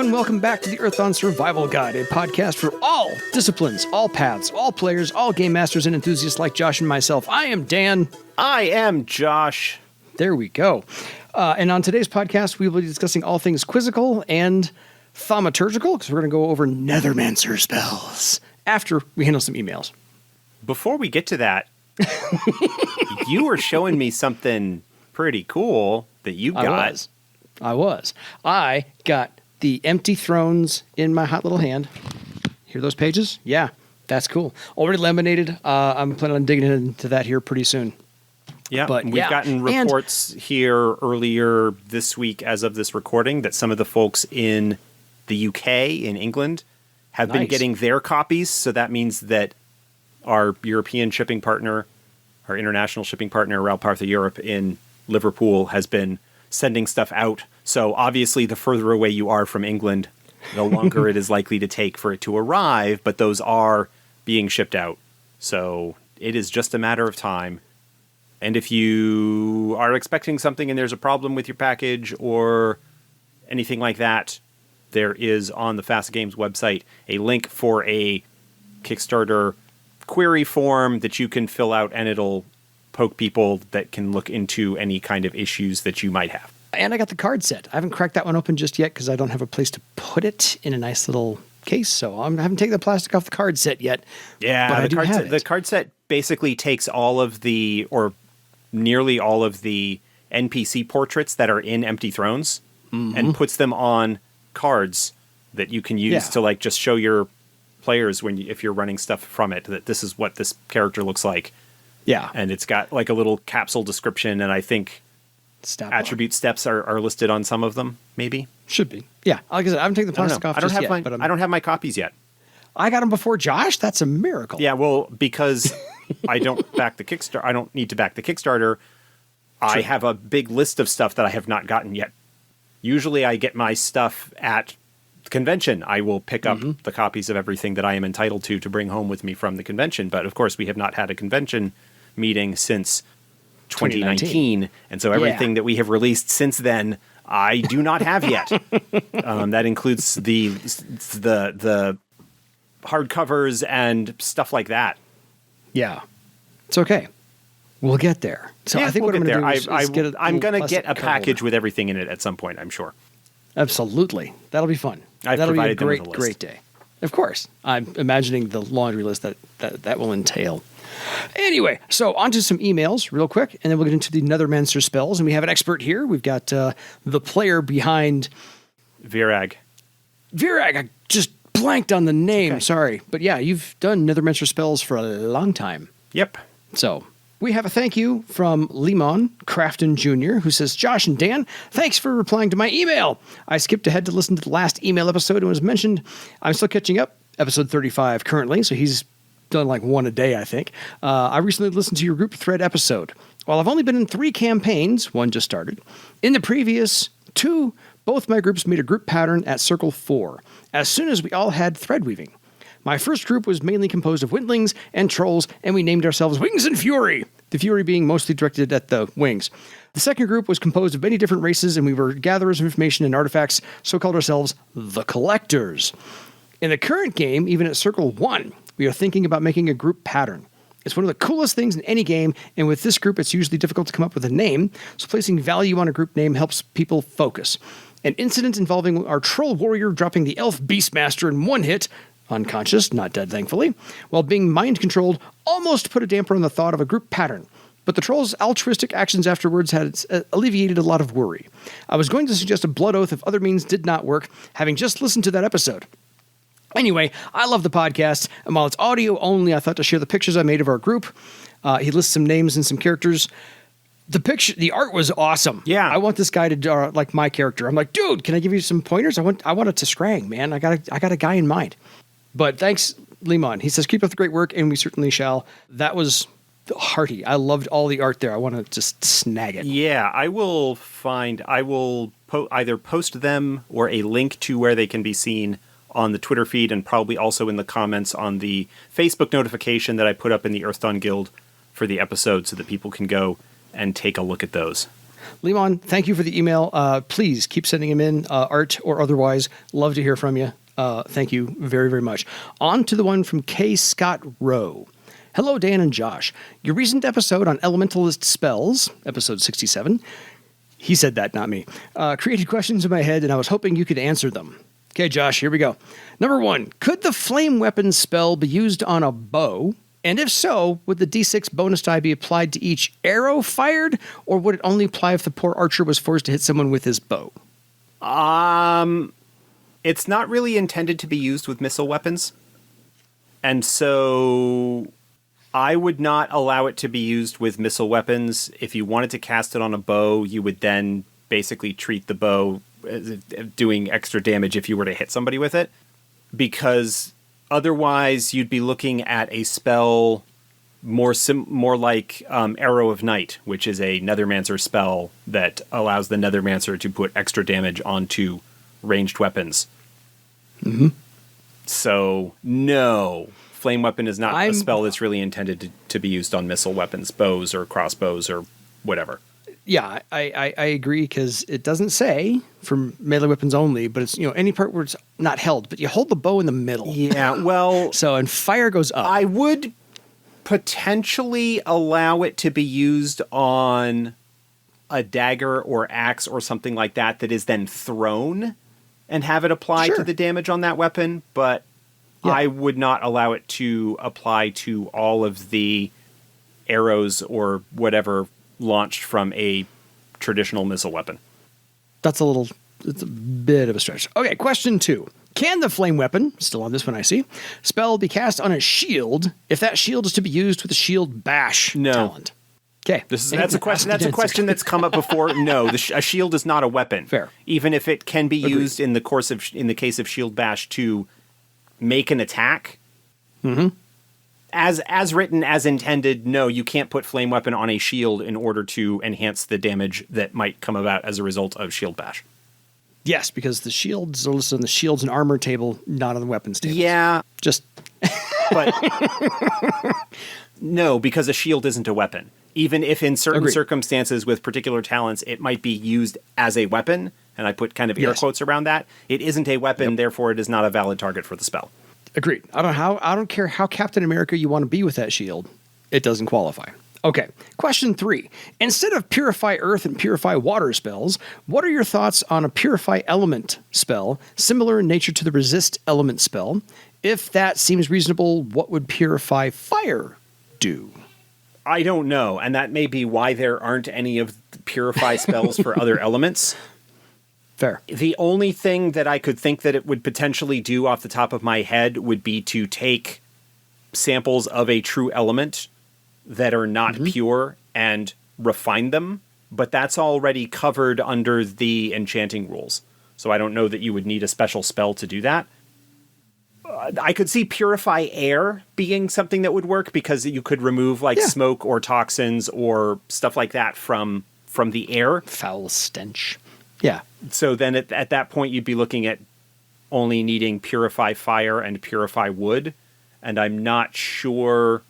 and welcome back to the Earthdawn Survival Guide, a podcast for all disciplines, all paths, all players, all game masters, and enthusiasts like Josh and myself. I am Dan. I am Josh. There we go. And on today's podcast, we will be discussing all things quizzical and thaumaturgical, because we're going to go over Nethermancer spells after we handle some emails. Before we get to that, you were showing me something pretty cool that you got. I got the Empty Thrones in my hot little hand. Hear those pages? Yeah, that's cool. Already laminated. I'm planning on digging into that here pretty soon. Yeah, but we've gotten reports here earlier this week as of this recording that some of the folks in the UK, in England, have been getting their copies. So that means that our European shipping partner, our international shipping partner, Ralpartha Europe in Liverpool, has been sending stuff out. So obviously the further away you are from England, the longer it is likely to take for it to arrive, but those are being shipped out. So it is just a matter of time. And if you are expecting something and there's a problem with your package or anything like that, there is on the Fast Games website a link for a Kickstarter query form that you can fill out, and it'll poke people that can look into any kind of issues that you might have. And I got the card set. I haven't cracked that one open just yet because I don't have a place to put it in a nice little case. So I haven't taken the plastic off the card set yet. Yeah, the card set basically takes all of the, or nearly all of the NPC portraits that are in Empty Thrones and puts them on cards that you can use to like just show your players if you're running stuff from it, that this is what this character looks like. Yeah. And it's got like a little capsule description, and I think attribute steps are listed on some of them, maybe. Should be. Yeah. Like I said, I haven't taken the plastic off just yet. I don't have my copies yet. I got them before Josh? That's a miracle. Yeah, well, because I don't back the Kickstarter. I don't need to back the Kickstarter. I have a big list of stuff that I have not gotten yet. Usually I get my stuff at the convention. I will pick up the copies of everything that I am entitled to bring home with me from the convention. But of course, we have not had a convention meeting since 2019. And so everything that we have released since then, I do not have yet. That includes the hardcovers and stuff like that. Yeah. It's okay. We'll get there. So I think what I'm going to do is I'm going to get a package with everything in it at some point, I'm sure. Absolutely. That'll be fun. That'll be a great day. Of course. I'm imagining the laundry list that will entail. Anyway, so on to some emails real quick, and then we'll get into the Nethermancer spells. And we have an expert here. We've got the player behind Virag. I just blanked on the name. Okay. Sorry. But yeah, you've done Nethermancer spells for a long time. Yep. So we have a thank you from Lemon Crafton Jr., who says, Josh and Dan, thanks for replying to my email. I skipped ahead to listen to the last email episode and was mentioned. I'm still catching up, episode 35 currently, so he's done like one a day, I think. I recently listened to your group thread episode. While I've only been in 3 campaigns, one just started, in the previous 2, both my groups made a group pattern at Circle 4, as soon as we all had thread weaving. My first group was mainly composed of windlings and trolls, and we named ourselves Wings and Fury, the Fury being mostly directed at the wings. The second group was composed of many different races, and we were gatherers of information and artifacts, so called ourselves the Collectors. In the current game, even at Circle 1, we are thinking about making a group pattern. It's one of the coolest things in any game, and with this group, it's usually difficult to come up with a name, so placing value on a group name helps people focus. An incident involving our troll warrior dropping the elf beastmaster in one hit, unconscious, not dead thankfully, while being mind-controlled, almost put a damper on the thought of a group pattern. But the troll's altruistic actions afterwards had alleviated a lot of worry. I was going to suggest a blood oath if other means did not work, having just listened to that episode. Anyway, I love the podcast, and while it's audio only, I thought to share the pictures I made of our group. He lists some names and some characters. The art was awesome. Yeah. I want this guy to draw like my character. I'm like, dude, can I give you some pointers? I want it to Scrang, man. I got a guy in mind. But thanks, Lemon. He says, keep up the great work, and we certainly shall. That was hearty. I loved all the art there. I want to just snag it. Yeah, I will either post them or a link to where they can be seen on the Twitter feed, and probably also in the comments on the Facebook notification that I put up in the Earthdawn Guild for the episode, so that people can go and take a look at those. Limon, thank you for the email. Please keep sending them in, art or otherwise. Love to hear from you. Thank you very, very much. On to the one from K. Scott Rowe. Hello, Dan and Josh. Your recent episode on elementalist spells, episode 67, he said that, not me, created questions in my head, and I was hoping you could answer them. Okay, Josh, here we go. Number 1, could the flame weapon spell be used on a bow? And if so, would the D6 bonus die be applied to each arrow fired, or would it only apply if the poor archer was forced to hit someone with his bow? It's not really intended to be used with missile weapons. And so I would not allow it to be used with missile weapons. If you wanted to cast it on a bow, you would then basically treat the bow as doing extra damage if you were to hit somebody with it. Because otherwise, you'd be looking at a spell more like Arrow of Night, which is a Nethermancer spell that allows the Nethermancer to put extra damage onto ranged weapons. Mm-hmm. So, no. Flame weapon is not a spell that's really intended to be used on missile weapons, bows or crossbows or whatever. Yeah, I agree, because it doesn't say for melee weapons only, but it's, any part where it's not held, but you hold the bow in the middle. Yeah, well... and fire goes up. I would potentially allow it to be used on a dagger or axe or something like that is then thrown and have it apply to the damage on that weapon, but I would not allow it to apply to all of the arrows or whatever launched from a traditional missile weapon. It's a bit of a stretch. Okay, question 2. Can the flame weapon, still on this one I see, spell be cast on a shield if that shield is to be used with a shield bash talent? Okay. That's a question. That's a question that's come up before. No, a shield is not a weapon. Fair. Even if it can be used in the case of shield bash to make an attack. Mm-hmm. As written, as intended, no, you can't put flame weapon on a shield in order to enhance the damage that might come about as a result of shield bash. Yes, because the shields are listed on the shields and armor table, not on the weapons table. Yeah. But no, because a shield isn't a weapon. Even if in certain circumstances with particular talents, it might be used as a weapon, and I put kind of air quotes around that, it isn't a weapon, therefore it is not a valid target for the spell. Agreed. I don't care how Captain America you want to be with that shield. It doesn't qualify. Okay. Question 3. Instead of Purify Earth and Purify Water spells, what are your thoughts on a Purify Element spell, similar in nature to the Resist Element spell? If that seems reasonable, what would Purify Fire do? I don't know, and that may be why there aren't any of the Purify spells for other elements. Fair. The only thing that I could think that it would potentially do off the top of my head would be to take samples of a true element that are not pure and refine them, but that's already covered under the enchanting rules. So I don't know that you would need a special spell to do that. I could see Purify Air being something that would work, because you could remove smoke or toxins or stuff like that from the air. Foul stench. Yeah. So then at that point, you'd be looking at only needing Purify Fire and Purify Wood. And I'm not sure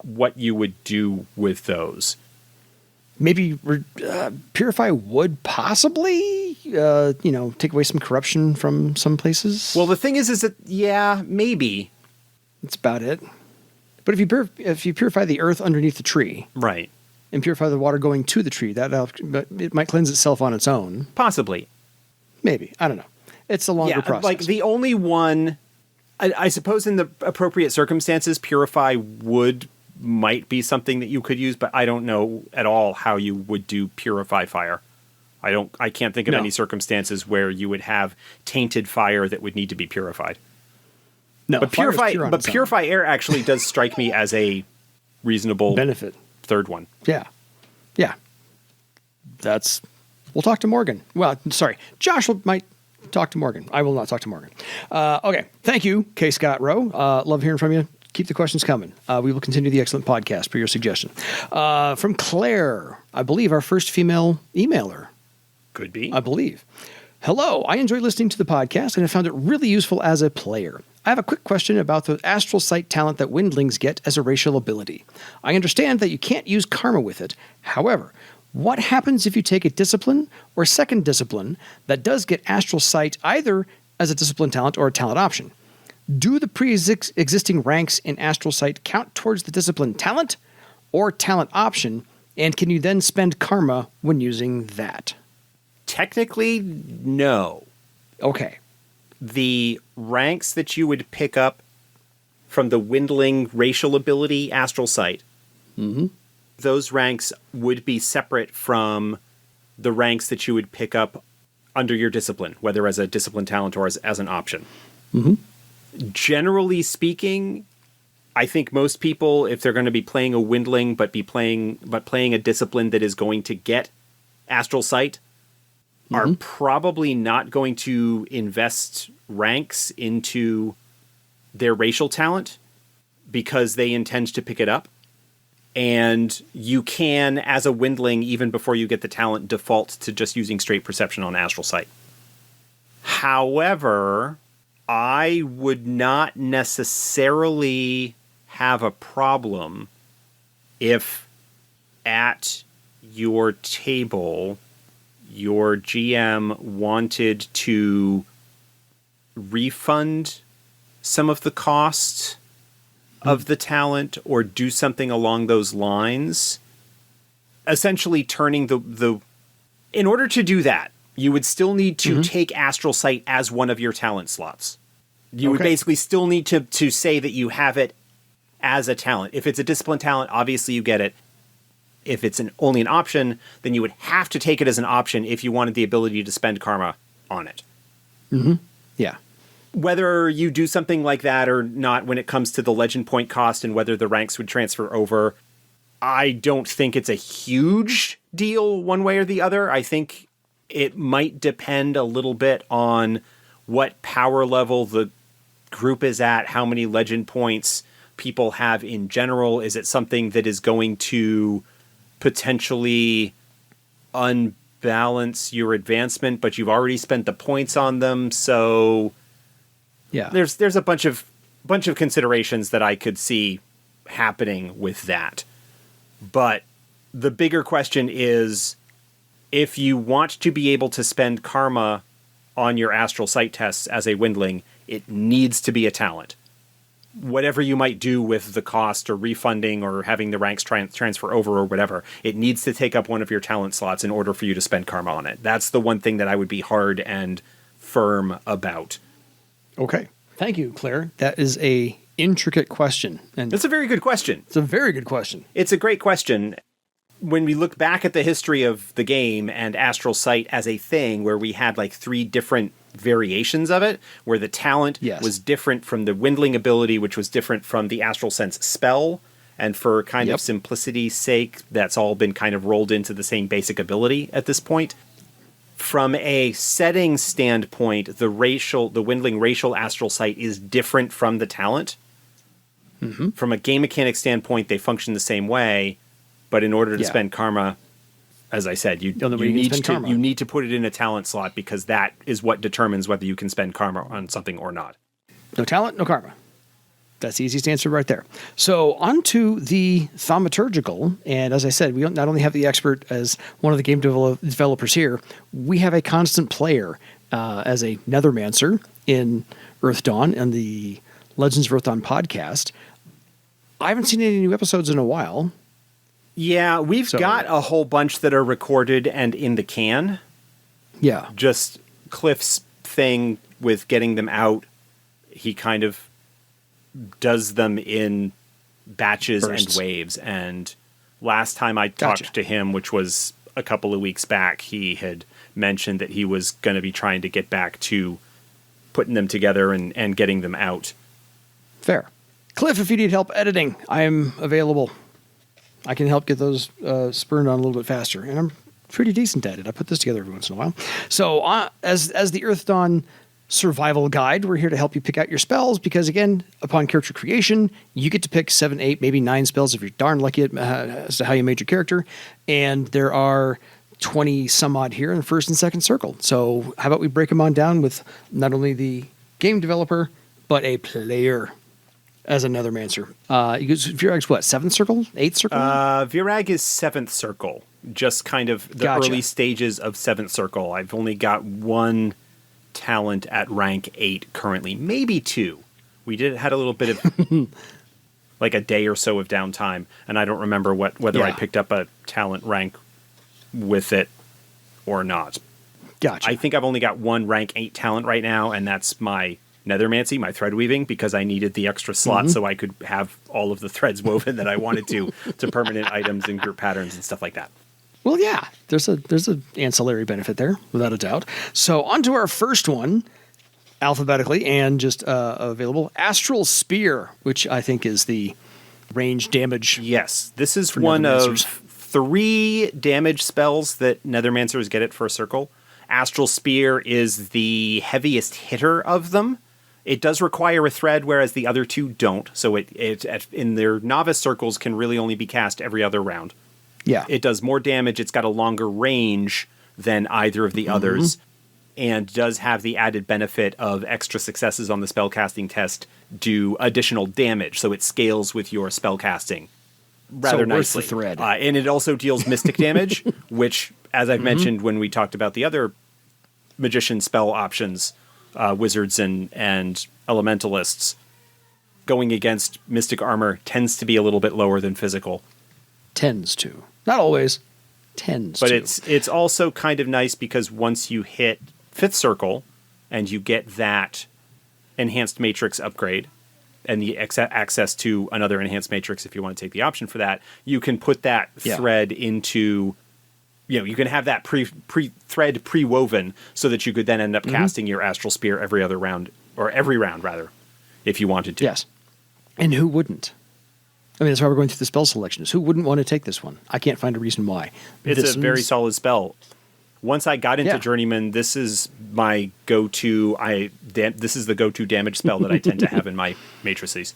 what you would do with those. Maybe Purify Wood, possibly, take away some corruption from some places. Well, the thing is that, yeah, maybe. That's about it. But if you purify the earth underneath the tree. Right. And purify the water going to the tree, it might cleanse itself on its own. Possibly. Maybe. I don't know. It's a longer process. Like the only one, I suppose in the appropriate circumstances, Purify Wood might be something that you could use, but I don't know at all how you would do Purify Fire. I can't think of any circumstances where you would have tainted fire that would need to be purified. No, but Purify Air actually does strike me as a reasonable benefit. Third one. Yeah. We'll talk to Morgan. Well, sorry, Josh might talk to Morgan. I will not talk to Morgan. Okay. Thank you, K. Scott Rowe. Love hearing from you. Keep the questions coming. We will continue the excellent podcast per your suggestion. From Claire, I believe our first female emailer. Could be. I believe. Hello, I enjoy listening to the podcast and have found it really useful as a player. I have a quick question about the astral sight talent that windlings get as a racial ability. I understand that you can't use karma with it. However, What happens if you take a discipline or second discipline that does get Astral Sight either as a discipline talent or a talent option? Do the pre-existing ranks in Astral Sight count towards the discipline talent or talent option, and can you then spend karma when using that? Technically, no. Okay. The ranks that you would pick up from the Windling racial ability Astral Sight, those ranks would be separate from the ranks that you would pick up under your discipline, whether as a discipline talent or as an option. Generally speaking, I think most people, if they're going to be playing a Windling but playing a discipline that is going to get Astral Sight, are probably not going to invest ranks into their racial talent because they intend to pick it up. And you can, as a Windling, even before you get the talent, default to just using straight perception on Astral Sight. However, I would not necessarily have a problem if at your table your GM wanted to refund some of the cost of the talent or do something along those lines. Essentially turning the in order to do that, you would still need to take Astral Sight as one of your talent slots. You would basically still need to say that you have it as a talent. If it's a discipline talent, obviously you get it. If it's only an option, then you would have to take it as an option if you wanted the ability to spend karma on it. Yeah. Whether you do something like that or not when it comes to the legend point cost and whether the ranks would transfer over, I don't think it's a huge deal one way or the other. I think it might depend a little bit on what power level the group is at, how many legend points people have in general. Is it something that is going to potentially unbalance your advancement, but you've already spent the points on them? So yeah, there's a bunch of considerations that I could see happening with that. But the bigger question is, if you want to be able to spend karma on your Astral Sight tests as a Windling, it needs to be a talent. Whatever you might do with the cost or refunding or having the ranks transfer over or whatever, it needs to take up one of your talent slots in order for you to spend karma on it. That's the one thing that I would be hard and firm about. Okay. Thank you, Claire. That is a intricate question. And it's a very good question. It's a very good question. It's a great question. When we look back at the history of the game and Astral Sight as a thing where we had like 3 different variations of it, where the talent was different from the Windling ability, which was different from the Astral Sense spell, and for kind of simplicity's sake, that's all been kind of rolled into the same basic ability at this point. From a setting standpoint, the Windling racial Astral Sight is different from the talent. From a game mechanic standpoint, they function the same way, but in order to spend karma, as I said, you need to put it in a talent slot because that is what determines whether you can spend karma on something or not. No talent, no karma. That's the easiest answer right there. So on to the thaumaturgical. And as I said, we not only have the expert as one of the game developers here, we have a constant player as a Nethermancer in Earthdawn and the Legends of Earthdawn podcast. I haven't seen any new episodes in a while. Yeah, we've got a whole bunch that are recorded and in the can. Yeah. Just Cliff's thing with getting them out, he kind of does them in batches and waves. And last time I talked to him, which was a couple of weeks back, he had mentioned that he was going to be trying to get back to putting them together and getting them out. Fair. Cliff, if you need help editing, I am available. I can help get those spurned on a little bit faster. And I'm pretty decent at it. I put this together every once in a while. So as the Earthdawn survival guide, we're here to help you pick out your spells because, again, upon character creation, you get to pick 7, 8, maybe 9 spells if you're darn lucky as to how you made your character. And there are 20 some odd here in the first and second circle. So how about we break them on down with not only the game developer, but a player. as a Nethermancer. Virag's what, 7th circle? 8th circle? Virag is 7th circle. Just kind of the early stages of 7th circle. I've only got 1 talent at rank 8 currently. Maybe 2. We had a little bit of like a day or so of downtime, and I don't remember whether I picked up a talent rank with it or not. Gotcha. I think I've only got 1 rank 8 talent right now, and that's my Nethermancy, my thread weaving, because I needed the extra slot so I could have all of the threads woven that I wanted to permanent items and group patterns and stuff like that. Well, yeah, there's an ancillary benefit there, without a doubt. So on to our first one, alphabetically and just available, Astral Spear, which I think is the range damage. Yes, this is one of 3 damage spells that Nethermancers get at first circle. Astral Spear is the heaviest hitter of them. It does require a thread, whereas the other 2 don't. So it in their novice circles can really only be cast every other round. Yeah. It does more damage. It's got a longer range than either of the others, and does have the added benefit of extra successes on the spellcasting test do additional damage. So it scales with your spellcasting rather nicely. The thread. And it also deals mystic damage, which, as I've mentioned when we talked about the other magician spell options, wizards and elementalists, going against mystic armor tends to be a little bit lower than physical. Tends to. Not always. Tends but to. But it's also kind of nice because once you hit 5th circle and you get that enhanced matrix upgrade and the access to another enhanced matrix, if you want to take the option for that, you can put that thread into, you can have that thread pre-woven so that you could then end up casting your Astral Spear every round, rather, if you wanted to. Yes. And who wouldn't? I mean, that's why we're going through the spell selections. Who wouldn't want to take this one? I can't find a reason why. It's a very solid spell. Once I got into Journeyman, this is my go-to. This is the go-to damage spell that I tend to have in my matrices.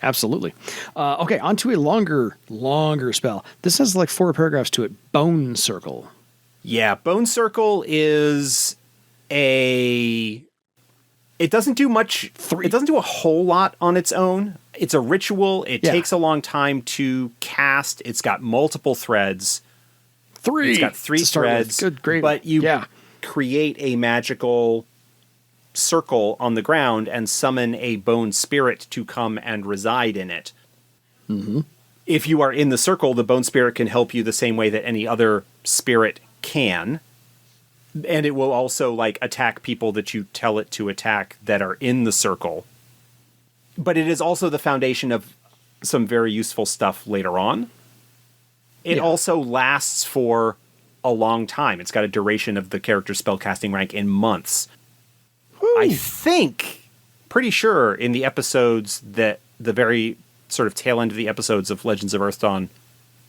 Absolutely. Okay, on to a longer spell. This has like 4 paragraphs to it. Bone Circle. Yeah, Bone Circle is a... It doesn't do much. It doesn't do a whole lot on its own. It's a ritual. It takes a long time to cast. It's got multiple threads. 3. It's got 3 threads. Good, great. But you create a magical circle on the ground and summon a bone spirit to come and reside in it. If you are in the circle, the bone spirit can help you the same way that any other spirit can. And it will also attack people that you tell it to attack that are in the circle. But it is also the foundation of some very useful stuff later on. It also lasts for a long time. It's got a duration of the character's spellcasting rank in months. Woo. I think, pretty sure, in the episodes that the very sort of tail end of the episodes of Legends of Earthdawn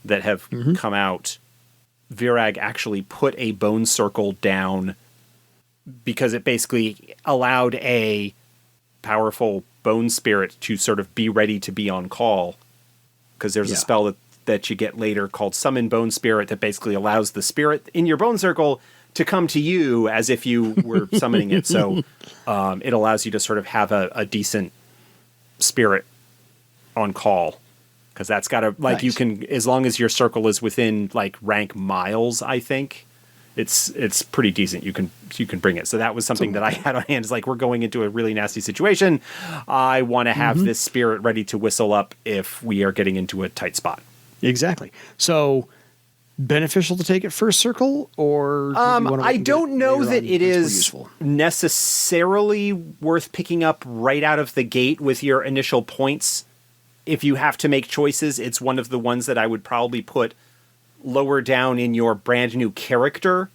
that have come out, Virag actually put a bone circle down because it basically allowed a powerful bone spirit to sort of be ready to be on call. Because there's a spell that you get later called Summon Bone Spirit that basically allows the spirit in your bone circle to come to you as if you were summoning it. So it allows you to sort of have a decent spirit on call. Because that's got to, you can, as long as your circle is within, rank miles, I think, it's pretty decent. You can bring it. So that was something that I had on hand. It's we're going into a really nasty situation. I want to have this spirit ready to whistle up if we are getting into a tight spot. Exactly. So, beneficial to take it first circle, or I don't know that it is necessarily worth picking up right out of the gate with your initial points. If you have to make choices, it's one of the ones that I would probably put lower down in your brand new character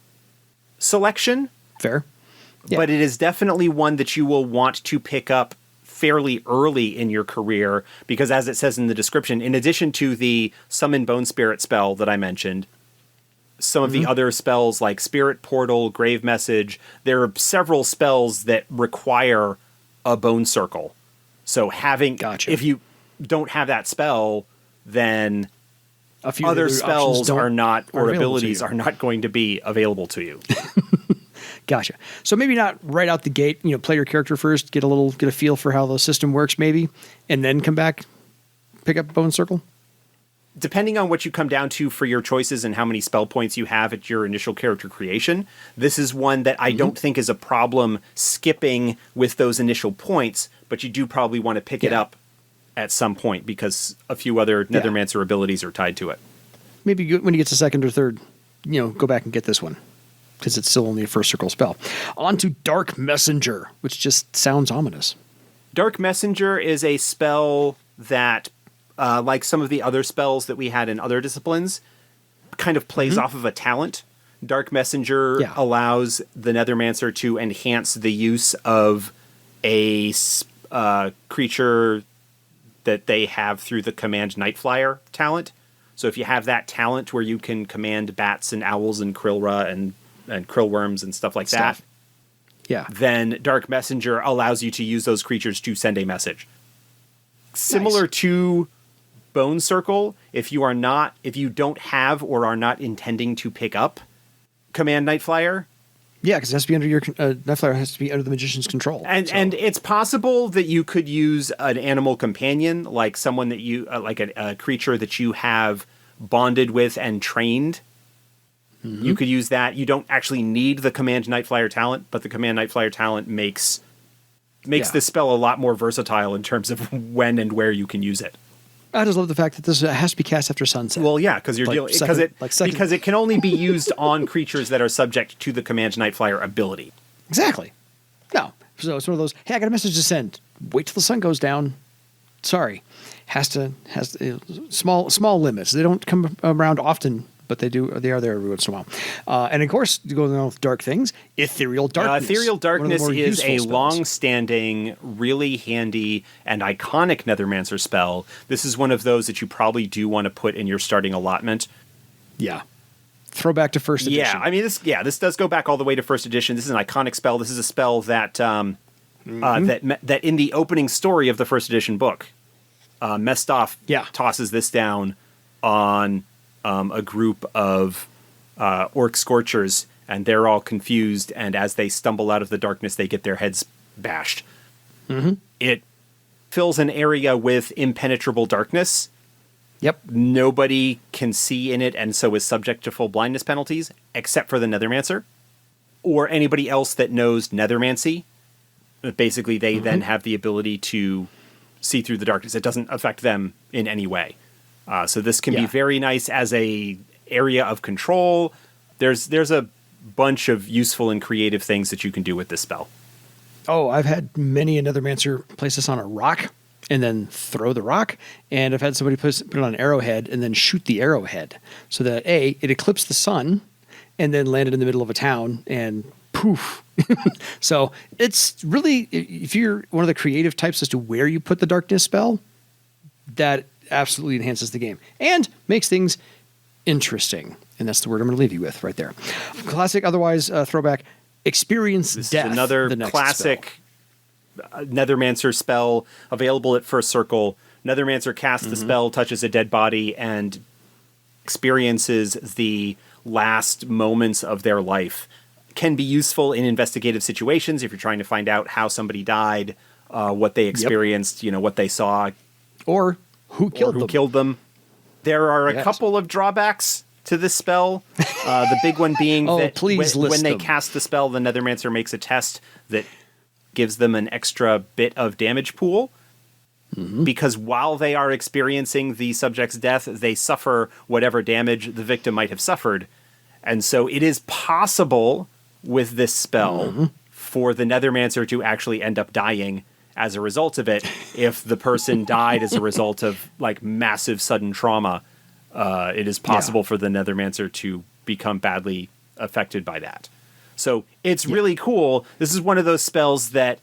selection. Fair. Yeah. But it is definitely one that you will want to pick up fairly early in your career, because as it says in the description, in addition to the Summon Bone Spirit spell that I mentioned, some of the other spells like Spirit Portal, Grave Message, there are several spells that require a bone circle. So if you don't have that spell, then other spells are not, or abilities are not going to be available to you. Gotcha. So maybe not right out the gate, play your character first, get a feel for how the system works maybe, and then come back, pick up Bone Circle? Depending on what you come down to for your choices and how many spell points you have at your initial character creation, this is one that I don't think is a problem skipping with those initial points, but you do probably want to pick it up at some point because a few other Nethermancer abilities are tied to it. Maybe when you get to second or third, go back and get this one because it's still only a first circle spell. On to Dark Messenger, which just sounds ominous. Dark Messenger is a spell that like some of the other spells that we had in other disciplines, kind of plays off of a talent. Dark Messenger allows the Nethermancer to enhance the use of a creature that they have through the Command Nightflyer talent. So if you have that talent where you can command bats and owls and krillra and krillworms and stuff like that, then Dark Messenger allows you to use those creatures to send a message. Similar to Bone Circle, if you don't have or are not intending to pick up Command Nightflyer. Yeah, because it has to be under your Nightflyer has to be under the magician's control. And it's possible that you could use an animal companion, like someone that you like a creature that you have bonded with and trained. You could use that. You don't actually need the Command Nightflyer talent, but the Command Nightflyer talent makes this spell a lot more versatile in terms of when and where you can use it. I just love the fact that this has to be cast after sunset. Well, yeah, because you're dealing because it can only be used on creatures that are subject to the Command Nightflyer ability. Exactly. No, so it's one of those. Hey, I got a message to send. Wait till the sun goes down. Sorry, has small limits. They don't come around often, but they do. They are there every once in a while. And of course, going on with dark things, Ethereal Darkness. Ethereal Darkness is a long-standing, really handy, and iconic Nethermancer spell. This is one of those that you probably do want to put in your starting allotment. Yeah. Throwback to first edition. Yeah, I mean, this does go back all the way to first edition. This is an iconic spell. This is a spell that that in the opening story of the first edition book, Mestov tosses this down on a group of orc scorchers, and they're all confused, and as they stumble out of the darkness, they get their heads bashed. It fills an area with impenetrable darkness. Yep. Nobody can see in it, and so is subject to full blindness penalties, except for the Nethermancer, or anybody else that knows Nethermancy. Basically, they then have the ability to see through the darkness. It doesn't affect them in any way. So this can be very nice as a area of control. There's a bunch of useful and creative things that you can do with this spell. Oh, I've had many another Mancer place this on a rock and then throw the rock. And I've had somebody put it on an arrowhead and then shoot the arrowhead so that it eclipsed the sun and then landed in the middle of a town and poof. So it's really, if you're one of the creative types as to where you put the darkness spell, that absolutely enhances the game and makes things interesting. And that's the word I'm going to leave you with right there. Classic, otherwise throwback, experience this death. Is another classic Nethermancer spell available at first circle. Nethermancer casts the spell, touches a dead body, and experiences the last moments of their life. Can be useful in investigative situations if you're trying to find out how somebody died, what they experienced, what they saw. Or who killed them. There are a couple of drawbacks to this spell. The big one being that when they cast the spell, the Nethermancer makes a test that gives them an extra bit of damage pool. Because while they are experiencing the subject's death, they suffer whatever damage the victim might have suffered. And so it is possible with this spell for the Nethermancer to actually end up dying as a result of it. If the person died as a result of massive sudden trauma, it is possible for the Nethermancer to become badly affected by that. So it's really cool. This is one of those spells that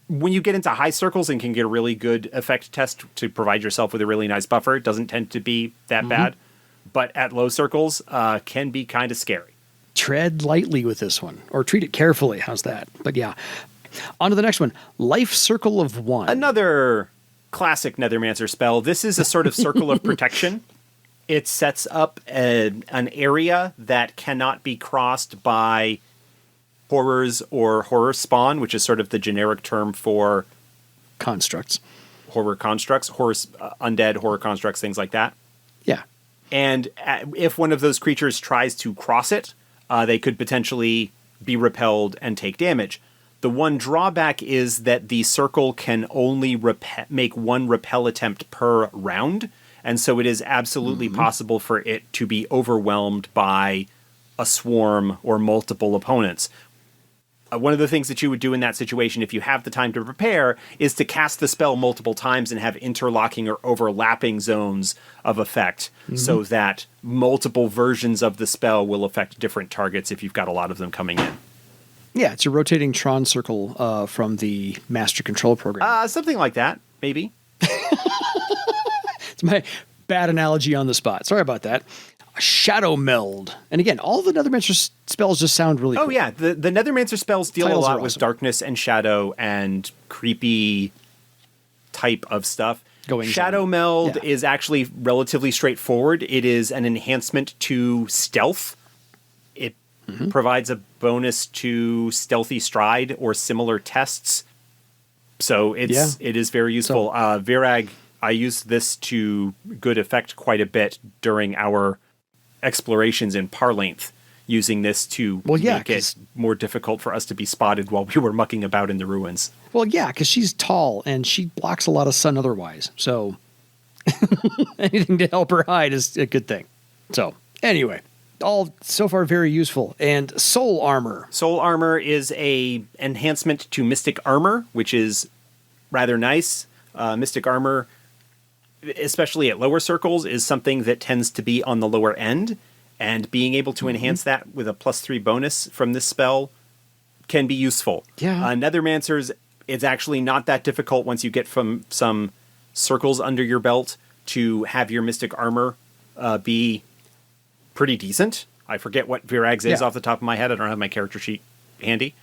when you get into high circles and can get a really good effect test to provide yourself with a really nice buffer, it doesn't tend to be that bad. But at low circles, can be kind of scary. Tread lightly with this one, or treat it carefully. How's that? But yeah. On to the next one. Life Circle of One. Another classic Nethermancer spell. This is a sort of circle of protection. It sets up an area that cannot be crossed by horrors or horror spawn, which is sort of the generic term for constructs, horror constructs, undead horror constructs, things like that. Yeah. And if one of those creatures tries to cross it, they could potentially be repelled and take damage. The one drawback is that the circle can only make one repel attempt per round, and so it is absolutely possible for it to be overwhelmed by a swarm or multiple opponents. One of the things that you would do in that situation, if you have the time to prepare, is to cast the spell multiple times and have interlocking or overlapping zones of effect so that multiple versions of the spell will affect different targets if you've got a lot of them coming in. Yeah, it's a rotating Tron circle from the Master Control program. Something like that, maybe. It's my bad analogy on the spot. Sorry about that. Shadow Meld. And again, all the Nethermancer spells just sound really cool. Oh, yeah. The Nethermancer spells deal a lot with darkness and shadow and creepy type of stuff. Shadow Meld is actually relatively straightforward. It is an enhancement to stealth. It provides a bonus to stealthy stride or similar tests. So it is very useful. Virag, I used this to good effect quite a bit during our explorations in Parlength, using this to make it more difficult for us to be spotted while we were mucking about in the ruins. Well, yeah, because she's tall and she blocks a lot of sun otherwise. So anything to help her hide is a good thing. So anyway, all so far very useful. And Soul Armor. Soul Armor is a enhancement to Mystic Armor, which is rather nice. Mystic Armor, especially at lower circles, is something that tends to be on the lower end, and being able to enhance that with a +3 bonus from this spell can be useful. Yeah. Nethermancers, it's actually not that difficult once you get from some circles under your belt to have your Mystic Armor be pretty decent. I forget what Virag's is off the top of my head. I don't have my character sheet handy.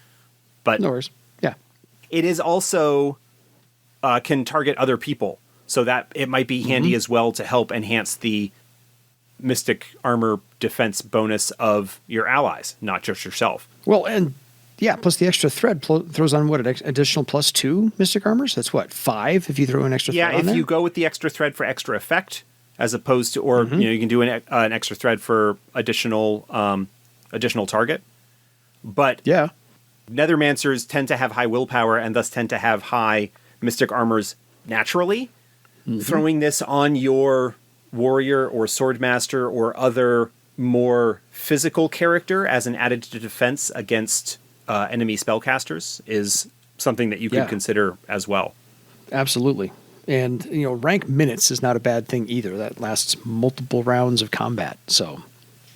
But no worries. Yeah. It is also can target other people. So that it might be handy as well to help enhance the Mystic Armor defense bonus of your allies, not just yourself. Well, and plus the extra thread throws on an additional +2 Mystic Armors? That's what, 5 if you throw an extra thread on there? Yeah, if you go with the extra thread for extra effect, as opposed to, or you can do an extra thread for additional target. But Nethermancers tend to have high willpower and thus tend to have high Mystic Armors naturally. Throwing this on your warrior or swordmaster or other more physical character as an added to defense against enemy spellcasters is something that you could consider as well. Absolutely. And, rank minutes is not a bad thing either. That lasts multiple rounds of combat. So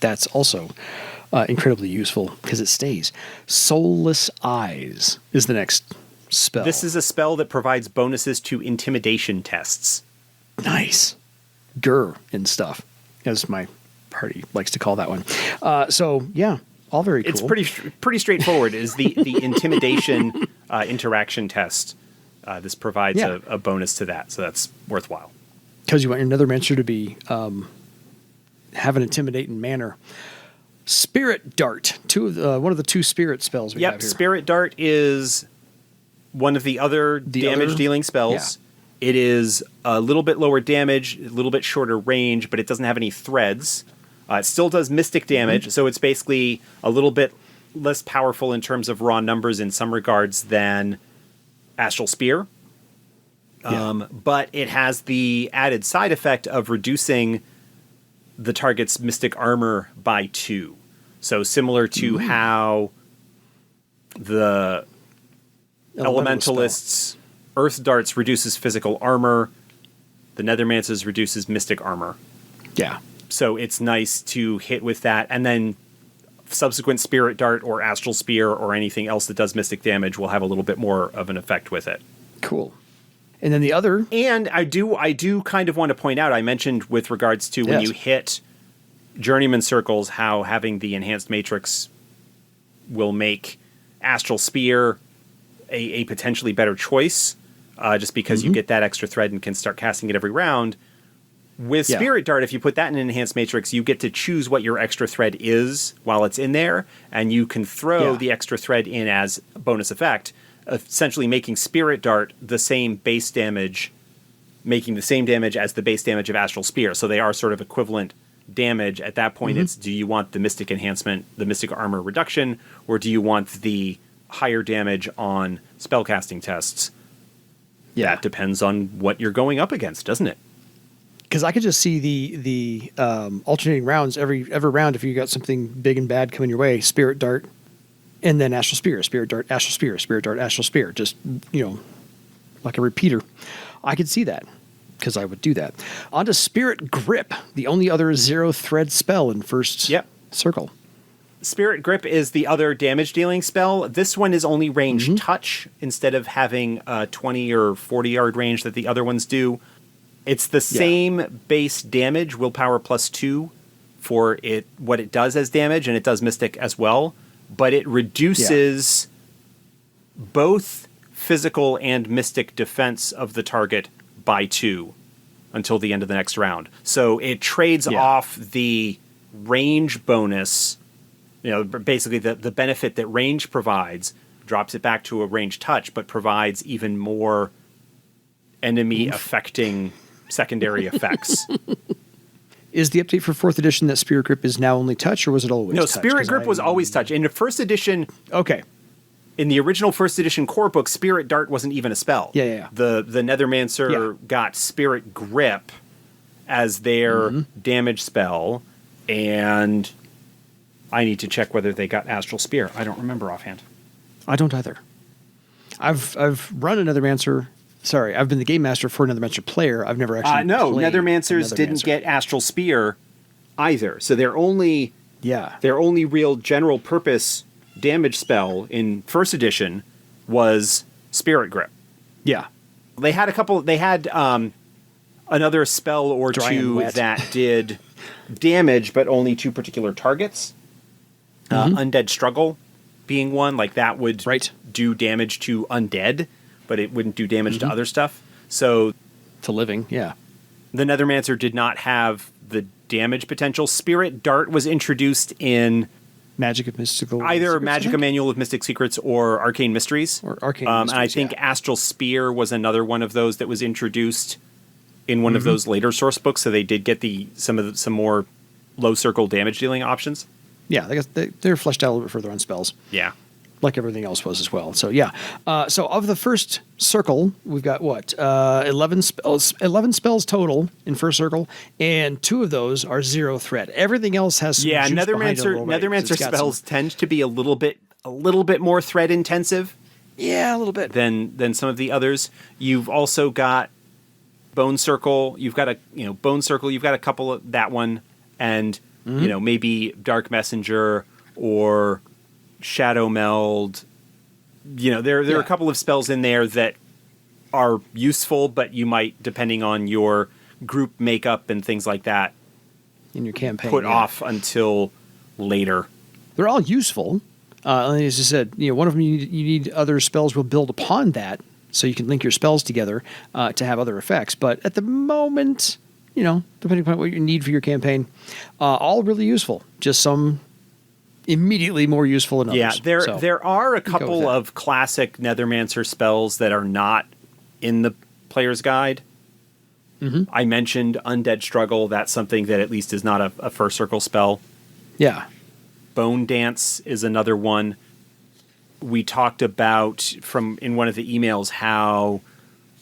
that's also incredibly useful because it stays. Soulless Eyes is the next spell. This is a spell that provides bonuses to intimidation tests. Nice. Grr and stuff, as my party likes to call that one. All very cool. It's pretty straightforward. Is the intimidation interaction test. This provides a bonus to that, so that's worthwhile. Because you want your Nethermancer to be have an intimidating manner. Spirit Dart, one of the 2 spirit spells we have here. Spirit Dart is one of the other damage-dealing spells. Yeah. It is a little bit lower damage, a little bit shorter range, but it doesn't have any threads. It still does mystic damage, so it's basically a little bit less powerful in terms of raw numbers in some regards than Astral Spear. But it has the added side effect of reducing the target's mystic armor by 2. So similar to how the Elementalists' Earth Darts reduces physical armor, the Nethermancer's reduces mystic armor. Yeah. So it's nice to hit with that, and then subsequent Spirit Dart or Astral Spear or anything else that does mystic damage will have a little bit more of an effect with it. Cool. And then the other... And I do kind of want to point out, I mentioned with regards to when you hit Journeyman Circles, how having the Enhanced Matrix will make Astral Spear a potentially better choice, just because you get that extra thread and can start casting it every round. With Spirit Dart, if you put that in an enhanced matrix, you get to choose what your extra thread is while it's in there, and you can throw the extra thread in as a bonus effect, essentially making Spirit Dart the same base damage, making the same damage as the base damage of Astral Spear. So they are sort of equivalent damage. At that point, it's, do you want the Mystic Enhancement, the Mystic Armor reduction, or do you want the higher damage on spellcasting tests? Yeah. That depends on what you're going up against, doesn't it? Because I could just see the alternating rounds every round. If you got something big and bad coming your way, Spirit Dart, and then Astral Spear, Spirit Dart, Astral Spear, Spirit Dart, Astral Spear, just, like a repeater. I could see that, because I would do that. On to Spirit Grip, the only other 0 thread spell in first circle. Spirit Grip is the other damage dealing spell. This one is only range touch instead of having a 20 or 40 yard range that the other ones do. It's the same base damage, willpower +2 for it, what it does as damage, and it does Mystic as well, but it reduces both physical and Mystic defense of the target by 2 until the end of the next round. So it trades off the range bonus, basically the benefit that range provides, drops it back to a range touch, but provides even more enemy affecting secondary effects. Is the update for 4th edition that Spirit Grip is now only touch, or was it always touch? No, Spirit Grip was always touch. In the first edition... Okay. In the original 1st edition core book, Spirit Dart wasn't even a spell. Yeah. The Nethermancer got Spirit Grip as their damage spell, and I need to check whether they got Astral Spear. I don't remember offhand. I don't either. I've run a Nethermancer. Sorry, I've been the game master for Nethermancer player. I've never actually played Nethermancers didn't get Astral Spear either. So their only real general purpose damage spell in 1st edition was Spirit Grip. Yeah. They had another spell or two that did damage, but only to particular targets. Undead Struggle being one, like that would do damage to undead, but it wouldn't do damage to other stuff. So to living, the Nethermancer did not have the damage potential. Spirit Dart was introduced in Magic of Mystical either Secrets, Magic, a Manual of Mystic Secrets, or Arcane Mysteries. Or Arcane Mysteries, and I think Astral Spear was another one of those that was introduced in one of those later source books, so they did get some more low circle damage dealing options. Yeah, they're fleshed out a little bit further on spells. Yeah. Like everything else was as well. So so of the first circle, we've got 11 spells total in first circle, and 2 of those are 0 thread. Everything else has some juice Nethermancer spells tend to be a little bit more thread intensive. Yeah, a little bit than some of the others. You've also got Bone Circle. You've got Bone Circle. You've got a couple of that one, and maybe Dark Messenger or Shadow Meld. There are a couple of spells in there that are useful, but you might, depending on your group makeup and things like that, in your campaign, put off until later. They're all useful. As I said, one of them you need other spells will build upon that, so you can link your spells together to have other effects. But at the moment, depending upon what you need for your campaign, all really useful. Just some immediately more useful than others. Yeah, there are a couple of classic Nethermancer spells that are not in the player's guide. I mentioned Undead Struggle. That's something that at least is not a first circle spell. Yeah. Bone Dance is another one. We talked about in one of the emails how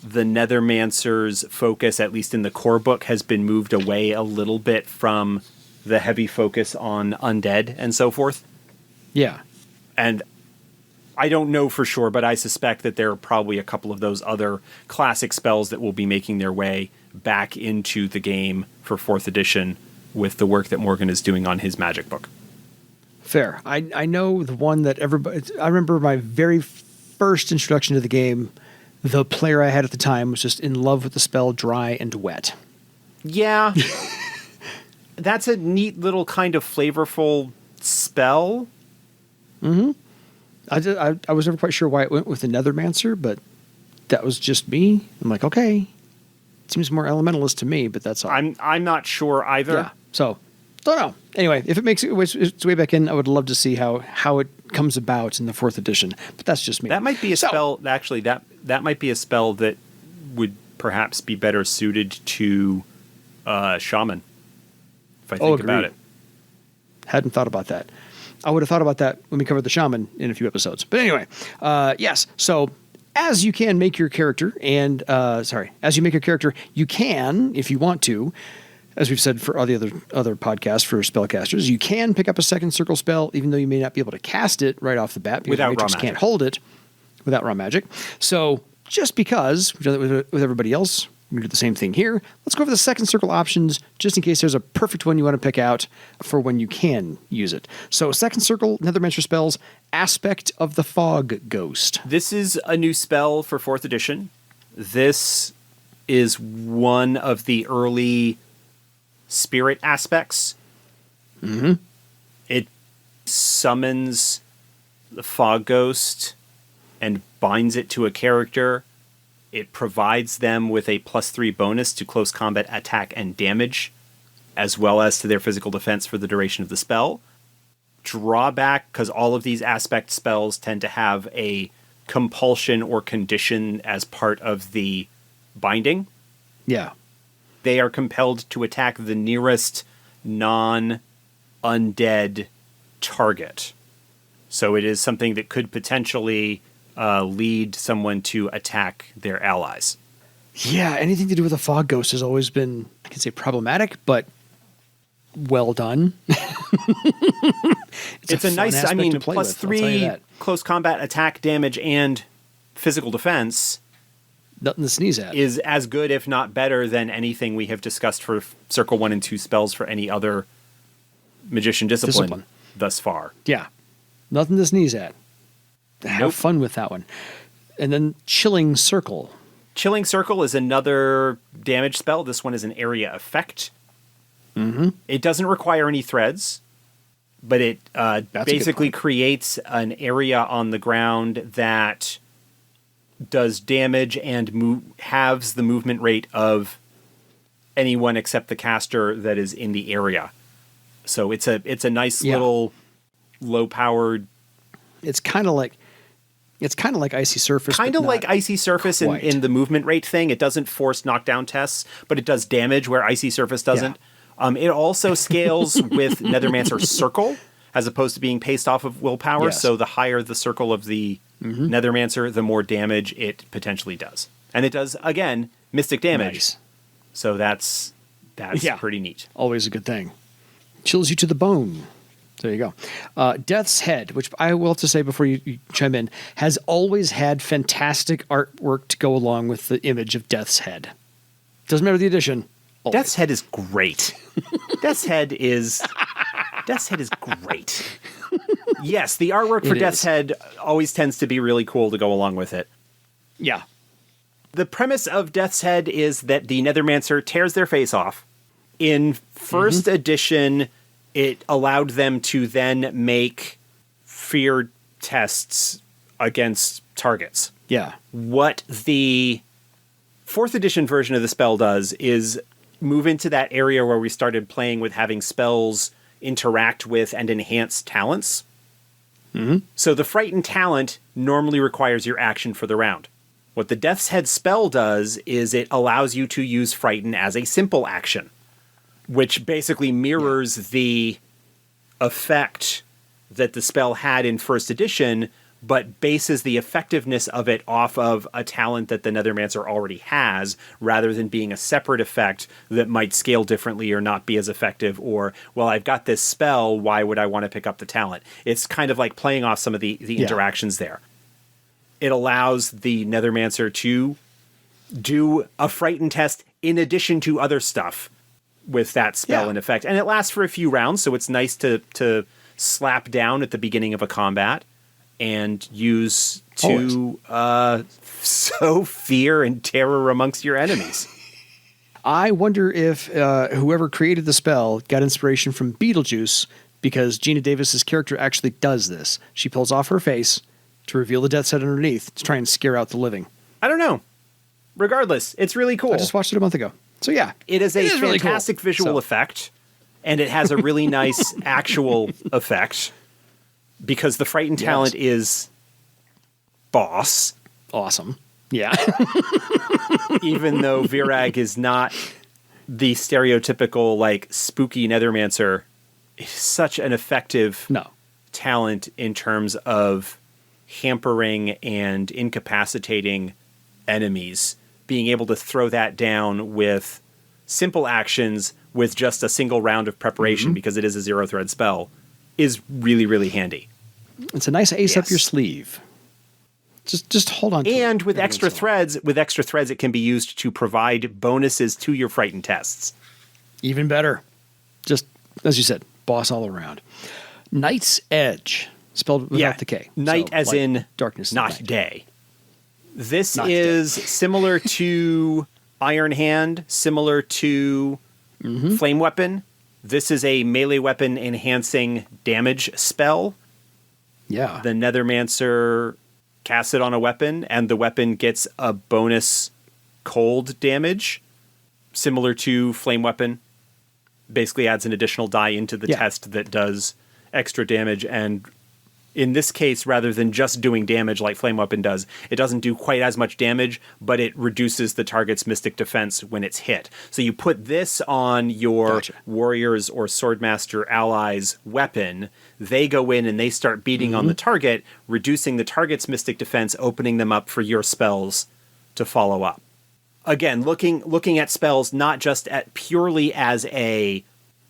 the Nethermancer's focus, at least in the core book, has been moved away a little bit from the heavy focus on undead and so forth. Yeah. And I don't know for sure, but I suspect that there are probably a couple of those other classic spells that will be making their way back into the game for 4th edition with the work that Morgan is doing on his Magic book. Fair. I know the one that I remember my very first introduction to the game, the player I had at the time was just in love with the spell Dry and Wet. Yeah. That's a neat little kind of flavorful spell. I was never quite sure why it went with the Nethermancer, but that was just me. I'm like, okay, seems more elementalist to me, but that's all. I'm not sure either. Yeah. So, don't know. Anyway, if it makes its way back in, I would love to see how it comes about in the 4th edition. But that's just me. That might be a spell. Actually, that might be a spell that would perhaps be better suited to Shaman. If I think about it. Hadn't thought about that. I would have thought about that when we covered the Shaman in a few episodes. But anyway, yes. So as you can make your character, as you make your character, you can, if you want to, as we've said for all the other podcasts for spellcasters, you can pick up a second circle spell, even though you may not be able to cast it right off the bat because the Matrix can't hold it without raw magic. So just because we've done it with everybody else, we're going to do the same thing here. Let's go over the second circle options, just in case there's a perfect one you want to pick out for when you can use it. So second circle, Nethermancer spells, Aspect of the Fog Ghost. This is a new spell for 4th edition. This is one of the early spirit aspects. Mm-hmm. It summons the Fog Ghost and binds it to a character. It provides them with a +3 bonus to close combat attack and damage, as well as to their physical defense for the duration of the spell. Drawback, because all of these aspect spells tend to have a compulsion or condition as part of the binding. Yeah. They are compelled to attack the nearest non-undead target. So it is something that could potentially lead someone to attack their allies. Yeah, anything to do with a fog ghost has always been, I can say, problematic, but well done. It's a nice, +3 close combat attack, damage, and physical defense. Nothing to sneeze at. Is as good, if not better, than anything we have discussed for Circle 1 and 2 spells for any other Magician discipline thus far. Yeah. Nothing to sneeze at. Have fun with that one. And then Chilling Circle. Chilling Circle is another damage spell. This one is an area effect. Mm-hmm. It doesn't require any threads, but it basically creates an area on the ground that does damage and halves the movement rate of anyone except the caster that is in the area. So it's a nice little low-powered. It's kind of like Icy Surface. Kind of like Icy Surface in the movement rate thing. It doesn't force knockdown tests, but it does damage where Icy Surface doesn't. Yeah. It also scales with Nethermancer Circle, as opposed to being paced off of willpower. Yes. So the higher the circle of the Nethermancer, the more damage it potentially does. And it does, again, mystic damage. Nice. So that's pretty neat. Always a good thing. Chills you to the bone. There you go. Death's Head, which I will have to say before you chime in, has always had fantastic artwork to go along with the image of Death's Head. Doesn't matter the edition. Always. Death's Head is great. Death's Head is great. Yes, the artwork for Death's Head always tends to be really cool to go along with it. Yeah. The premise of Death's Head is that the Nethermancer tears their face off. In first edition, it allowed them to then make fear tests against targets. Yeah. What the 4th edition version of the spell does is move into that area where we started playing with having spells interact with and enhance talents. Mm-hmm. So the Frighten talent normally requires your action for the round. What the Death's Head spell does is it allows you to use Frighten as a simple action, which basically mirrors the effect that the spell had in first edition, but bases the effectiveness of it off of a talent that the Nethermancer already has, rather than being a separate effect that might scale differently or not be as effective, or, well, I've got this spell, why would I want to pick up the talent? It's kind of like playing off some of the interactions there. It allows the Nethermancer to do a Frighten test in addition to other stuff with that spell in effect. And it lasts for a few rounds, so it's nice to slap down at the beginning of a combat and use to sow fear and terror amongst your enemies. I wonder if whoever created the spell got inspiration from Beetlejuice, because Gina Davis's character actually does this. She pulls off her face to reveal the Death's Head underneath to try and scare out the living. I don't know. regardless, it's really cool. I just watched it a month ago. So yeah. It is a fantastic really cool. visual effect, and it has a really nice actual effect because the Frightened talent is boss. Awesome. Yeah. Even though Virag is not the stereotypical, like, spooky Nethermancer, it's such an effective talent in terms of hampering and incapacitating enemies. Being able to throw that down with simple actions with just a single round of preparation, because it is a 0-thread spell, is really, really handy. It's a nice ace up your sleeve. Just hold on to it. And with extra threads, it can be used to provide bonuses to your Frightened tests. Even better. Just, as you said, boss all around. Night's Edge, spelled without the K. Night so, as like in darkness, not night. day. This Not is day. similar to Iron Hand, similar to Flame Weapon. This is a melee weapon enhancing damage spell. Yeah. The Nethermancer casts it on a weapon, and the weapon gets a bonus cold damage, similar to Flame Weapon. Basically adds an additional die into the test that does extra damage, and in this case, rather than just doing damage like Flame Weapon does, it doesn't do quite as much damage, but it reduces the target's mystic defense when it's hit. So you put this on your warriors or swordmaster allies' weapon, they go in and they start beating on the target, reducing the target's mystic defense, opening them up for your spells to follow up. Again, looking at spells not just at purely as a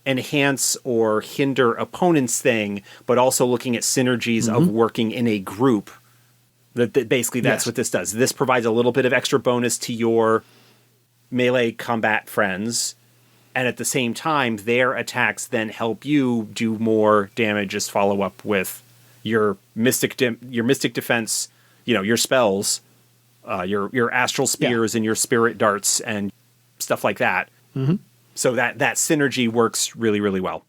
enhance or hinder opponents thing, but also looking at synergies of working in a group. That basically that's what this does. This provides a little bit of extra bonus to your melee combat friends, and at the same time, their attacks then help you do more damage as follow up with your mystic defense. Your spells, your astral spears and your spirit darts and stuff like that. So that synergy works really, really well.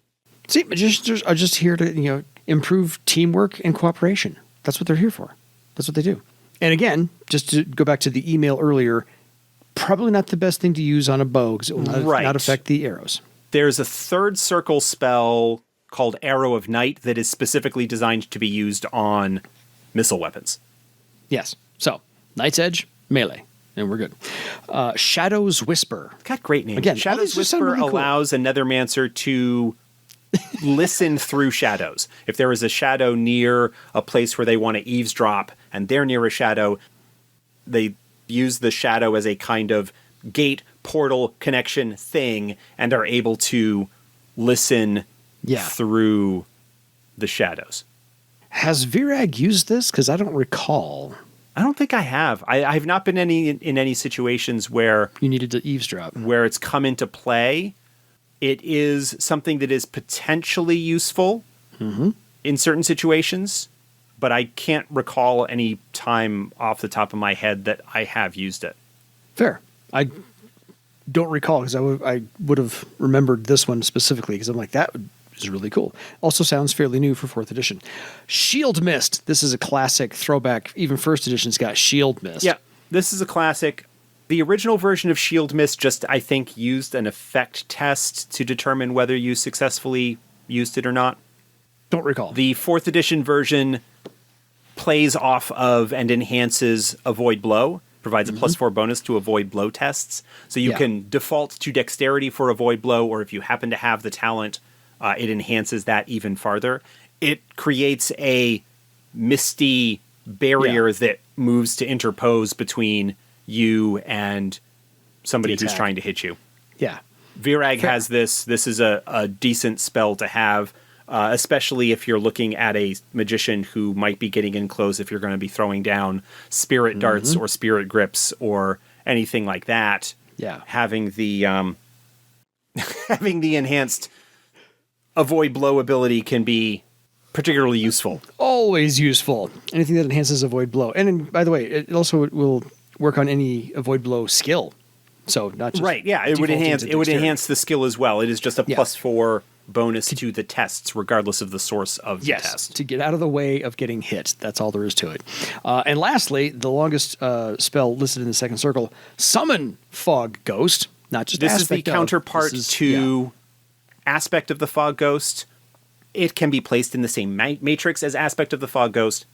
See, magicians are just here to improve teamwork and cooperation. That's what they're here for. That's what they do. And again, just to go back to the email earlier, probably not the best thing to use on a bow because it will not affect the arrows. There's a third circle spell called Arrow of Night that is specifically designed to be used on missile weapons. Yes. So, Night's Edge, melee. And we're good. Shadow's Whisper. Got great names. Again, Shadow's Whisper really allows a Nethermancer to listen through shadows. If there is a shadow near a place where they want to eavesdrop and they're near a shadow, they use the shadow as a kind of gate, portal, connection thing and are able to listen through the shadows. Has Virag used this? Because I don't recall. I don't think I have. I've not been in any situations where you needed to eavesdrop, where it's come into play. It is something that is potentially useful in certain situations, but I can't recall any time off the top of my head that I have used it. Fair. I don't recall because I would have remembered this one specifically because I'm like, that is really cool. Also sounds fairly new for 4th edition. Shield Mist. This is a classic throwback. Even 1st edition's got Shield Mist. Yeah, this is a classic. The original version of Shield Mist just, I think, used an effect test to determine whether you successfully used it or not. Don't recall. The 4th edition version plays off of and enhances Avoid Blow, provides a +4 bonus to Avoid Blow tests. So you can default to Dexterity for Avoid Blow, or if you happen to have the talent, it enhances that even farther. It creates a misty barrier that moves to interpose between you and somebody who's trying to hit you. Yeah. Virag has this. This is a decent spell to have, especially if you're looking at a magician who might be getting in close if you're going to be throwing down spirit darts or spirit grips or anything like that. Yeah. Having the having the enhanced Avoid Blow ability can be particularly useful. Always useful. Anything that enhances Avoid Blow. And by the way, it also will work on any Avoid Blow skill. So not just it would enhance the skill as well. It is just a +4 bonus to the tests, regardless of the source of the test. To get out of the way of getting hit. That's all there is to it. And lastly, the longest spell listed in the second circle, Summon Fog Ghost. Not just this aspect is the counterpart to Aspect of the Fog Ghost. It can be placed in the same matrix as Aspect of the Fog Ghost.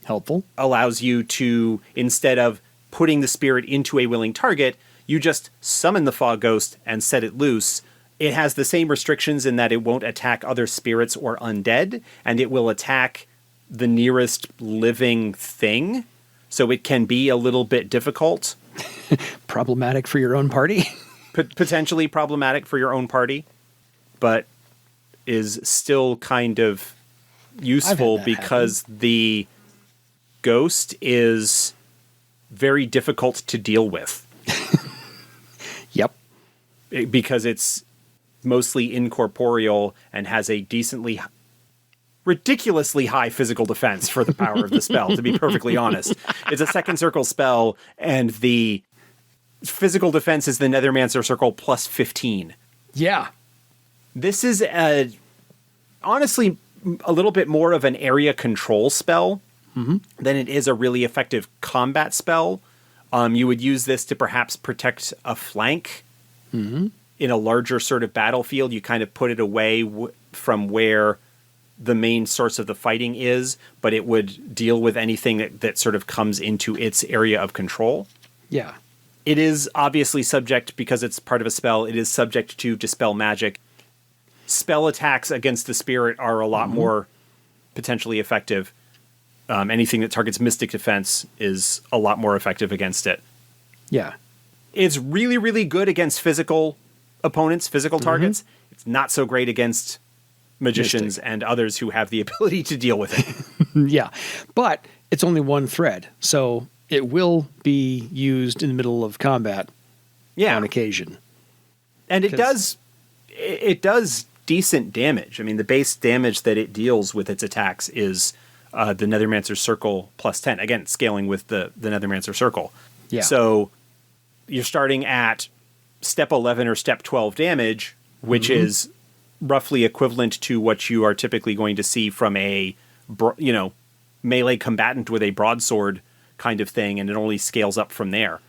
Helpful. Allows you to, instead of putting the spirit into a willing target, you just summon the Fog Ghost and set it loose. It has the same restrictions in that it won't attack other spirits or undead, and it will attack the nearest living thing. So it can be a little bit difficult. Problematic for your own party. Potentially problematic for your own party, but is still kind of useful because the ghost is very difficult to deal with. Yep. Because it's mostly incorporeal and has a ridiculously high physical defense for the power of the spell, to be perfectly honest. It's a second circle spell, and the physical defense is the Nethermancer circle plus 15. Yeah. This is honestly a little bit more of an area control spell than it is a really effective combat spell. You would use this to perhaps protect a flank in a larger sort of battlefield. You kind of put it away from where the main source of the fighting is, but it would deal with anything that sort of comes into its area of control. Yeah. It is obviously subject, because it's part of a spell, it is subject to dispel magic. Spell attacks against the spirit are a lot more potentially effective. Anything that targets mystic defense is a lot more effective against it. Yeah. It's really, really good against physical opponents, physical targets. It's not so great against magicians and others who have the ability to deal with it. Yeah. But it's only one thread, so it will be used in the middle of combat on occasion. And it does decent damage. I mean, the base damage that it deals with its attacks is the Nethermancer circle plus 10. Again, scaling with the Nethermancer circle. Yeah. So you're starting at step 11 or step 12 damage, which is roughly equivalent to what you are typically going to see from a melee combatant with a broadsword kind of thing, and it only scales up from there.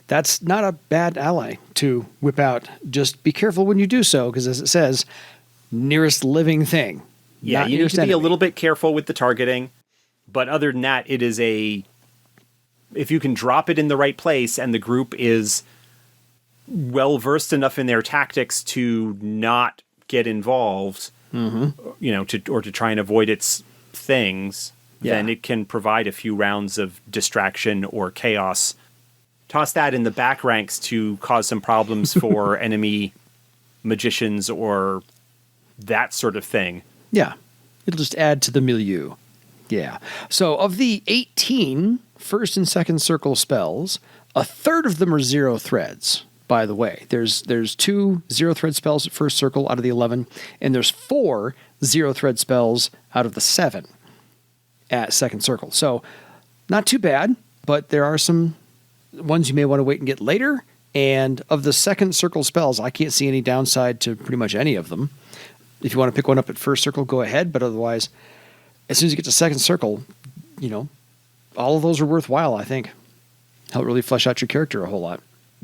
That's not a bad ally to whip out. Just be careful when you do so, because as it says, nearest living thing. Yeah, you need to be a little bit careful with the targeting, but other than that, it is if you can drop it in the right place and the group is well versed enough in their tactics to not get involved, to try and avoid its things, then it can provide a few rounds of distraction or chaos. Toss that in the back ranks to cause some problems for enemy magicians or that sort of thing. Yeah. It'll just add to the milieu. Yeah. So of the 18 first and second circle spells, a third of them are 0 threads, by the way. There's 2 0-thread spells at first circle out of the 11, and there's 4 0-thread spells out of the 7 at second circle. So not too bad, but there are some ones you may want to wait and get later. And of the second circle spells, I can't see any downside to pretty much any of them. If you want to pick one up at first circle, go ahead. But otherwise, as soon as you get to second circle, all of those are worthwhile, I think. Help really flesh out your character a whole lot.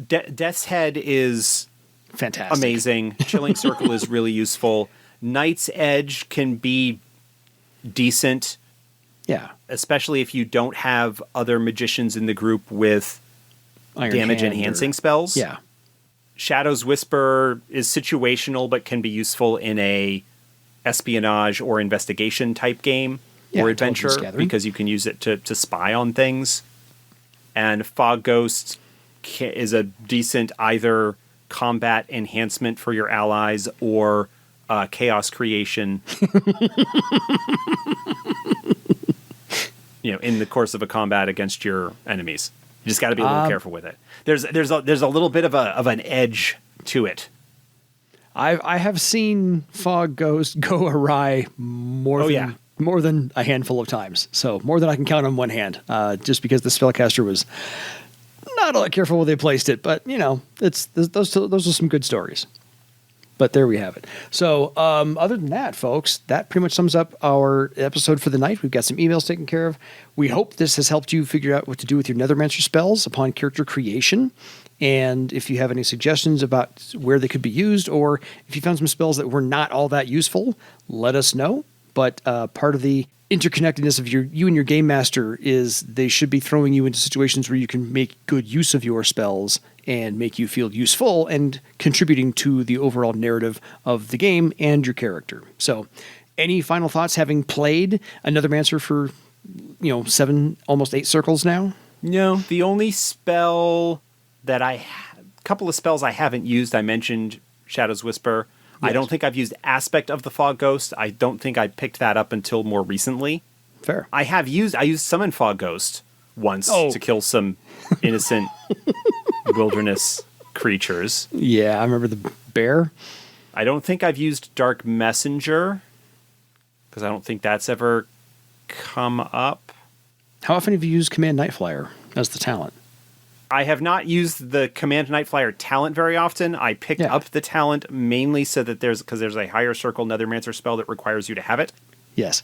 Death's Head is fantastic. Amazing. Chilling Circle is really useful. Night's Edge can be decent. Yeah. Especially if you don't have other magicians in the group with damage enhancing spells. Yeah. Shadow's Whisper is situational, but can be useful in a espionage or investigation type game or adventure, because you can use it to spy on things. And Fog Ghost is a decent either combat enhancement for your allies or chaos creation. In the course of a combat against your enemies. You just got to be a little careful with it. There's a little bit of an edge to it. I have seen Fog Ghost go awry more than a handful of times. So more than I can count on one hand. Just because the spellcaster was not all that careful where they placed it, but those are some good stories. But there we have it. So other than that, folks, that pretty much sums up our episode for the night. We've got some emails taken care of. We hope this has helped you figure out what to do with your Nethermancer spells upon character creation. And if you have any suggestions about where they could be used, or if you found some spells that were not all that useful, let us know. But part of the interconnectedness of you and your game master is they should be throwing you into situations where you can make good use of your spells and make you feel useful and contributing to the overall narrative of the game and your character. So any final thoughts having played Nethermancer for 7, almost 8 circles now? No, the only spell that couple of spells I haven't used, I mentioned Shadow's Whisper. Yes. I don't think I've used Aspect of the Fog Ghost. I don't think I picked that up until more recently. Fair. I used Summon Fog Ghost once to kill some innocent wilderness creatures. Yeah, I remember the bear. I don't think I've used Dark Messenger because I don't think that's ever come up. How often have you used Command Nightflyer as the talent? I have not used the Command Nightflyer talent very often. I picked up the talent mainly so that there's a higher circle Nethermancer spell that requires you to have it. Yes.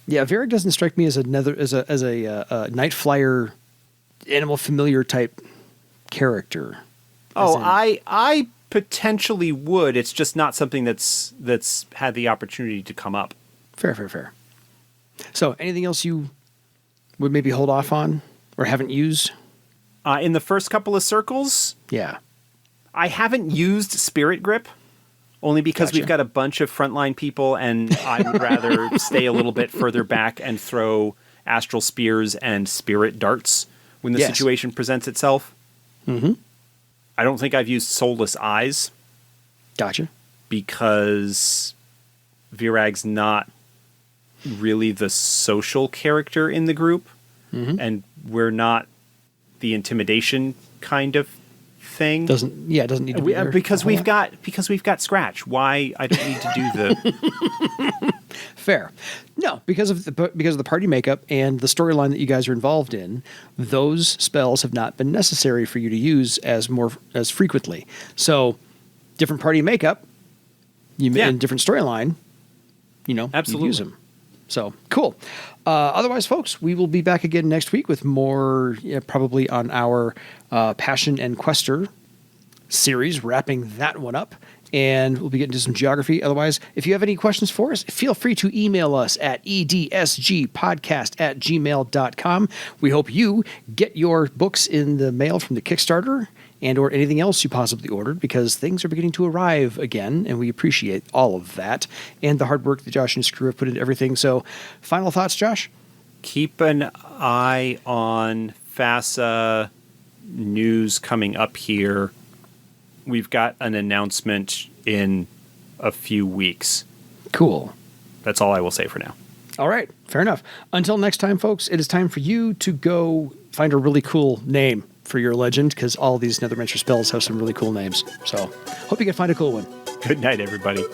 Yeah, Varric doesn't strike me as a Nightflyer animal familiar type character. I potentially would. It's just not something that's had the opportunity to come up. Fair. So, anything else you would maybe hold off on or haven't used? In the first couple of circles? Yeah. I haven't used Spirit Grip, only because we've got a bunch of frontline people, and I would rather stay a little bit further back and throw Astral Spears and Spirit Darts when the situation presents itself. Mm-hmm. I don't think I've used Soulless Eyes. Gotcha. Because Virag's not really the social character in the group, and we're not the intimidation kind of thing. Doesn't need to be there. Because we've got Scratch. Why I don't need to do the Fair. No, because of the party makeup and the storyline that you guys are involved in, those spells have not been necessary for you to use as frequently. So, different party makeup, in different storyline, absolutely you use them. So, cool. Otherwise, folks, we will be back again next week with more, probably on our Passion and Quester series, wrapping that one up. And we'll be getting to some geography. Otherwise, if you have any questions for us, feel free to email us at edsgpodcast@gmail.com. We hope you get your books in the mail from the Kickstarter and or anything else you possibly ordered, because things are beginning to arrive again, and we appreciate all of that and the hard work that Josh and his crew have put into everything. So, final thoughts, Josh? Keep an eye on FASA news coming up here. We've got an announcement in a few weeks. Cool. That's all I will say for now. All right. Fair enough. Until next time, folks, it is time for you to go find a really cool name for your legend, because all these Nethermancer spells have some really cool names. So hope you can find a cool one. Good night, everybody.